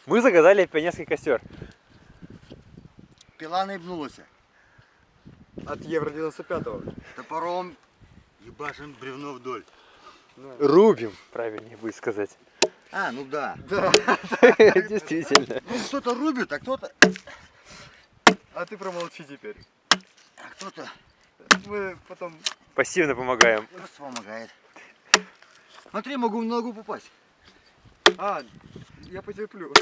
Мы заказали пионерский костер. Пила наебнулась. От Евро 95-го. Топором ебашим бревно вдоль. Рубим, правильнее будет сказать. А, ну да. Да. Действительно. Ну, кто-то рубит, а кто-то... А ты промолчи теперь. А кто-то Мы потом... Пассивно помогаем. просто помогает. Смотри, могу в ногу попасть. А, я потерплю.